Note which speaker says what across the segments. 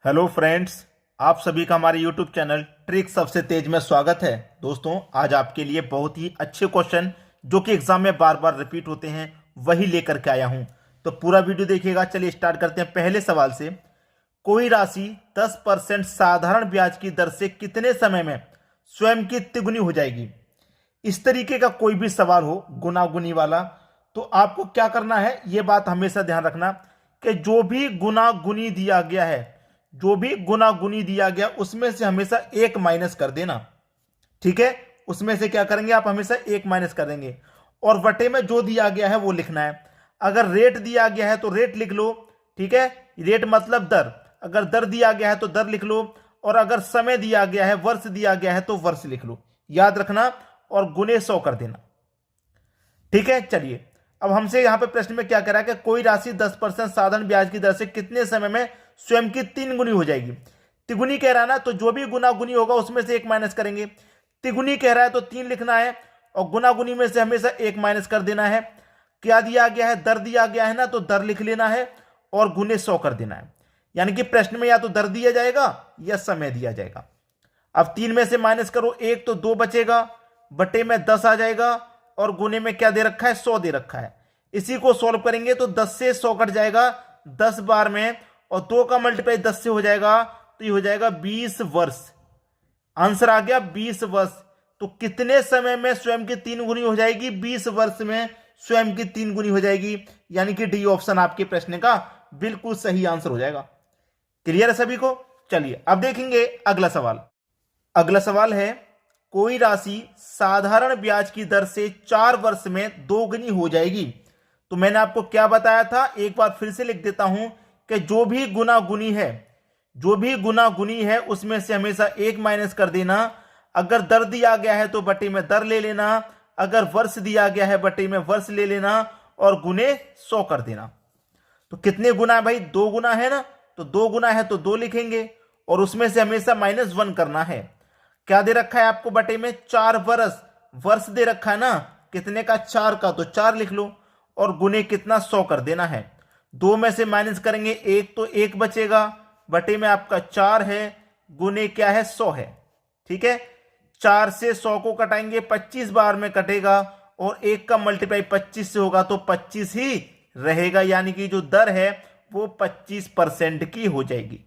Speaker 1: Hello friends, आप सभी का हमारे यूट्यूब चैनल ट्रिक सबसे तेज में स्वागत है। दोस्तों, आज आपके लिए बहुत ही अच्छे क्वेश्चन जो कि एग्जाम में बार बार रिपीट होते हैं वही लेकर के आया हूं। तो पूरा वीडियो देखिएगा। चलिए स्टार्ट करते हैं पहले सवाल से। कोई राशि 10% साधारण ब्याज की दर से कितने समय में स्वयं की तिगुनी हो जाएगी? इस तरीके का कोई भी सवाल हो गुना-गुनी वाला, तो आपको क्या करना है, यह बात हमेशा ध्यान रखना कि जो भी गुना-गुनी दिया गया है, जो भी गुना गुनी दिया गया उसमें से हमेशा एक माइनस कर देना। ठीक है, उसमें से क्या करेंगे आप, हमेशा एक माइनस कर देंगे और बटे में जो दिया गया है वो लिखना है। अगर रेट दिया गया है तो रेट लिख लो। ठीक है, रेट मतलब दर। अगर दर दिया गया है तो दर लिख लो, और अगर समय दिया गया है, वर्ष दिया गया है तो वर्ष लिख लो। याद रखना और गुने 100 कर देना। ठीक है, चलिए अब हमसे यहां पे प्रश्न में क्या कह रहा है कि कोई राशि 10% साधारण ब्याज की दर से कितने समय में स्वयं की 3 गुनी हो जाएगी। तिगुनी कह रहा है ना, तो जो भी गुना गुनी होगा उसमें से एक माइनस करेंगे। तिगुनी कह रहा है तो 3 लिखना है और गुना गुनी में से हमेशा एक माइनस कर देना है। क्या दिया गया है, दर दिया गया है ना, तो दर लिख लेना है और गुने 100 कर देना है। यानी कि प्रश्न में या तो दर दिया जाएगा या समय दिया जाएगा। अब 3 में से माइनस करो, 1 तो 2 बचेगा, बटे में 10 आ जाएगा और गुने में क्या दे रखा है, 100 दे रखा है। इसी को सॉल्व करेंगे तो 10 से 100 कट जाएगा 10 बार में, और 2 का मल्टीप्लाई 10 से हो जाएगा तो ये हो जाएगा 20 वर्ष। आंसर आ गया 20 वर्ष। तो कितने समय में स्वयं की 3 गुनी हो जाएगी? 20 वर्ष में स्वयं की 3 गुनी हो जाएगी। यानी कि डी ऑप्शन आपके प्रश्न का बिल्कुल सही आंसर हो जाएगा। क्लियर है सभी को? चलिए अब देखेंगे अगला सवाल। अगला सवाल है, कोई राशि साधारण ब्याज की दर से 4 वर्ष में दोगुनी हो जाएगी। तो मैंने आपको क्या बताया था, एक बार फिर से लिख देता हूं कि जो भी गुना गुनी है, जो भी गुना गुनी है उसमें से हमेशा एक माइनस कर देना। अगर दर दिया गया है तो बटे में दर ले लेना, अगर वर्ष दिया गया है बटे में वर्ष ले लेना और गुने 100 कर देना। तो कितने गुना है भाई? 2 गुना है ना, तो 2 गुना है तो 2 लिखेंगे और उसमें से हमेशा -1 करना है। क्या दे रखा है आपको बटे में? 4 वर्ष। वर्ष दे रखा है ना, कितने का? 4 का, तो 4 लिख लो और गुने कितना? 100 कर देना है। 2 में से माइनस करेंगे 1 तो 1 बचेगा, बटे में आपका 4 है, गुने क्या है? 100 है। ठीक है, 4 से 100 को कटाएंगे, 25 बार में कटेगा और 1 का मल्टीप्लाई 25 से होगा तो 25 ही रहेगा। यानी कि जो दर है वो 25% की हो जाएगी।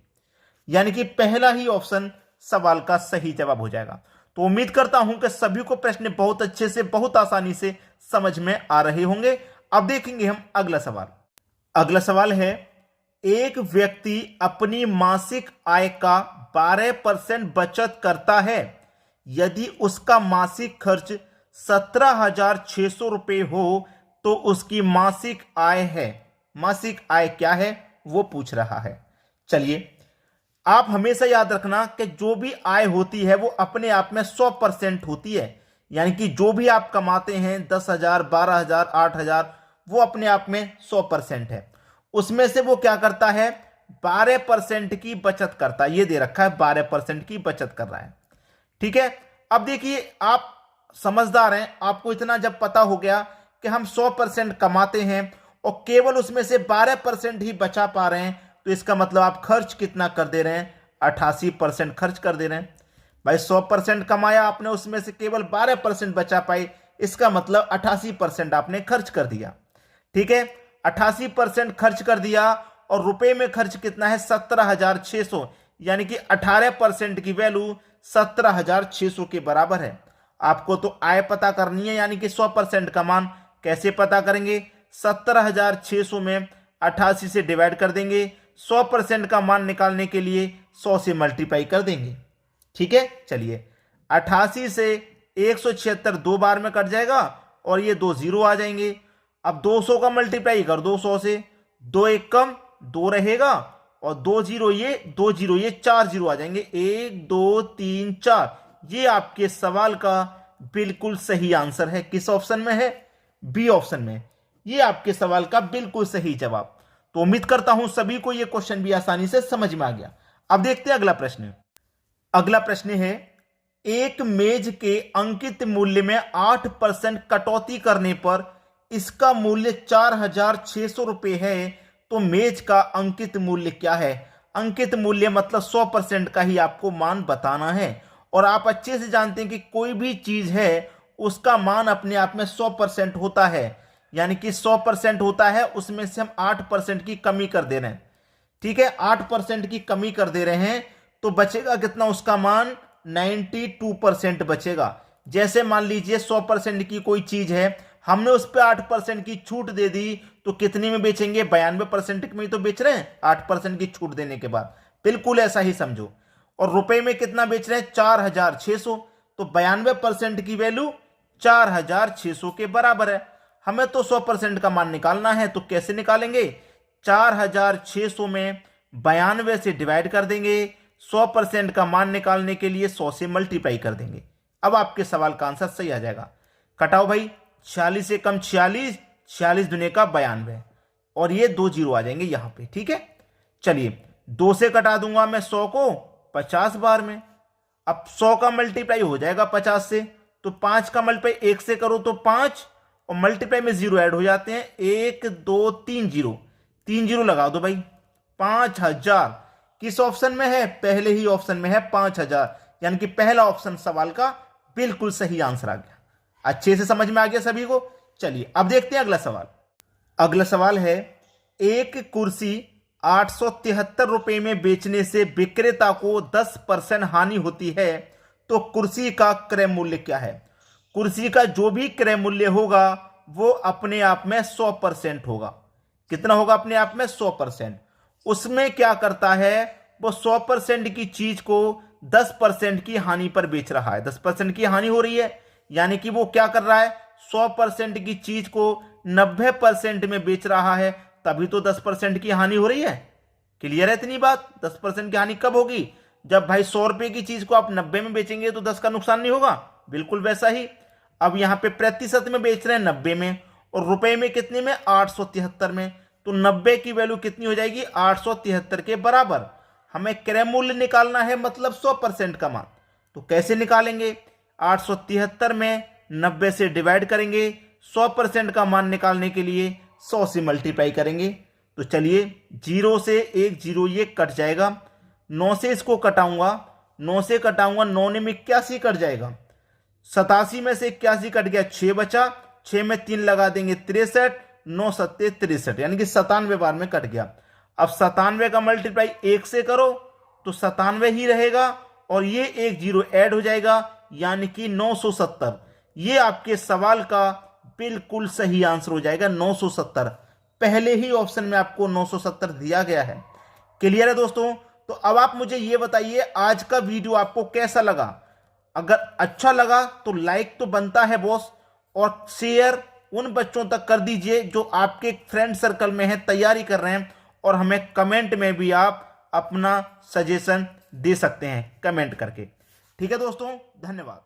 Speaker 1: यानी कि पहला ही ऑप्शन सवाल का सही जवाब हो जाएगा। तो उम्मीद करता हूं कि सभी को प्रश्न बहुत अच्छे से, बहुत आसानी से समझ में आ रहे होंगे। अब देखेंगे हम अगला सवाल। अगला सवाल है, एक व्यक्ति अपनी मासिक आय का 12% बचत करता है। यदि उसका मासिक खर्च 17,600 रुपए हो तो उसकी मासिक आय है। मासिक आय क्या है वो पूछ रहा है। चलिए, आप हमेशा याद रखना कि जो भी आय होती है वो अपने आप में 100% होती है। यानी कि जो भी आप कमाते हैं 10,000, 12,000, 8,000, वो अपने आप में 100% है। उसमें से वो क्या करता है? 12% की बचत करता है। ये दे रखा है 12% की बचत कर रहा है। ठीक है, अब देखिए आप समझदार हैं, आपको इतना जब पता हो गया कि हम 100% कमाते हैं और केवल उसमें से 12% ही बचा पा रहे हैं, तो इसका मतलब आप खर्च कितना कर दे रहे हैं? 88% खर्च कर दे रहे हैं। भाई 100% कमाया आपने, उसमें से केवल 12% बचा पाए, इसका मतलब 88% आपने खर्च कर दिया। ठीक है, 88% खर्च कर दिया और रुपए में खर्च कितना है? 17,600। यानी कि 18% की वैल्यू 17,600 के बराबर है। आपको तो आय पता करनी है, यानी कि 100% का मान कैसे पता करेंगे? 17,600 में 88 से डिवाइड कर देंगे। 100% का मान निकालने के लिए 100 से मल्टीप्लाई कर देंगे। ठीक है, चलिए 88 से 176 दो बार में कट जाएगा और ये 2 जीरो आ जाएंगे। अब 200 का मल्टीप्लाई कर दो 100 से, 2 एक कम 2 रहेगा और 2 जीरो ये 2 जीरो ये 4 जीरो आ जाएंगे। 1 2 3 4, ये आपके सवाल का बिल्कुल सही आंसर है। किस ऑप्शन में है? बी ऑप्शन में। ये आपके सवाल का बिल्कुल सही जवाब। तो उम्मीद करता हूं सभी को यह क्वेश्चन भी आसानी से समझ में आ गया। अब देखते हैं अगला प्रश्न। अगला प्रश्न है, एक मेज के अंकित मूल्य में 8% कटौती करने पर इसका मूल्य 4,600 रुपए है, तो मेज का अंकित मूल्य क्या है? अंकित मूल्य मतलब 100% का ही आपको मान बताना है। और आप अच्छे से जानते हैं कि कोई भी चीज है उसका मान अपने आप में 100% होता है, यानी कि 100% होता है, उसमें से हम 8% की कमी कर दे रहे हैं। ठीक है, 8% की कमी कर दे रहे हैं तो बचेगा कितना उसका मान, 92% बचेगा। जैसे मान लीजिए 100% की कोई चीज है, हमने उस पर 8% की छूट दे दी तो कितने में बेचेंगे, 92% में ही तो बेच रहे हैं 8% की छूट देने के बाद। बिल्कुल ऐसा ही समझो। और रुपए में कितना बेच रहे हैं, 4600, तो 92% की वैल्यू 4600 के बराबर है। हमें तो 100% का मान निकालना है, तो कैसे निकालेंगे, 4600 में 92 से डिवाइड कर देंगे, 100% का मान निकालने के लिए 100 से मल्टीप्लाई कर देंगे। अब आपके सवाल का आंसर सही आ जाएगा। कटाओ भाई, 46 से कम 46, 46 दुने का 92, और ये 2 जीरो आ जाएंगे यहां पे। ठीक है, चलिए 2 से कटा दूंगा मैं 100 को 50 बार में। अब 100 का मल्टीप्लाई हो जाएगा 50 से, तो 5 का मल्टीप्लाई 1 से करो तो 5, और मल्टीप्लाई में जीरो ऐड हो जाते हैं, 1 2 3 जीरो, 3 जीरो लगा दो भाई, 5000 किस ऑप्शन में है, पहले ही ऑप्शन में है 5000, यानी कि पहला ऑप्शन सवाल का बिल्कुल सही आंसर आ गया। अच्छे से समझ में आ गया सभी को। चलिए अब देखते हैं अगला सवाल। अगला सवाल है, एक कुर्सी 873 रुपए में बेचने से विक्रेता को 10% हानि होती है, तो कुर्सी का क्रय मूल्य क्या है। कुर्सी का जो भी क्रय मूल्य होगा वो अपने आप में 100% होगा। कितना होगा अपने आप में, 100%। उसमें क्या करता है, वो 100% की चीज को 10% की हानि पर बेच रहा है। 10% की हानि हो रही है, यानी कि वो क्या कर रहा है, 100% की चीज को 90% में बेच रहा है, तभी तो 10% की हानि हो रही है। क्लियर है इतनी बात। 10% की हानि कब होगी, जब भाई 100 रुपए की चीज को आप 90 में बेचेंगे तो 10 का नुकसान नहीं होगा। बिल्कुल वैसा ही अब यहां पे प्रतिशत में बेच रहे हैं 90 में, और रुपए में कितने में, 873 में, तो 90 की वैल्यू कितनी हो जाएगी, 873 के बराबर। हमें क्रय मूल्य निकालना है, मतलब 100% का मान। तो कैसे निकालेंगे, 873 में 90 से डिवाइड करेंगे, 100% का मान निकालने के लिए 100 से मल्टीप्लाई करेंगे। तो चलिए 0 से 1 जीरो ये कट जाएगा, 9 से इसको कटाऊंगा, 9 से कटाऊंगा, 9 ने में 81 कट जाएगा, 87 में से 81 कट गया, 6 बचा, 6 में 3 लगा देंगे 63, 9 सत्ते 63, यानी कि 97 बार में कट गया। अब 97 का मल्टीप्लाई 1 से करो तो 97 ही रहेगा, और ये 1 जीरो ऐड हो जाएगा, यानी कि 970। ये आपके सवाल का बिल्कुल सही आंसर हो जाएगा, 970। पहले ही ऑप्शन में आपको 970 दिया गया है। क्लियर है दोस्तों। तो अब आप मुझे ये बताइए, आज का वीडियो आपको कैसा लगा। अगर अच्छा लगा तो लाइक तो बनता है बॉस, और शेयर उन बच्चों तक कर दीजिए जो आपके फ्रेंड सर्कल में है, तैयारी कर रहे हैं। और हमें कमेंट में भी आप अपना सजेशन दे सकते हैं कमेंट करके। ठीक है दोस्तों, धन्यवाद।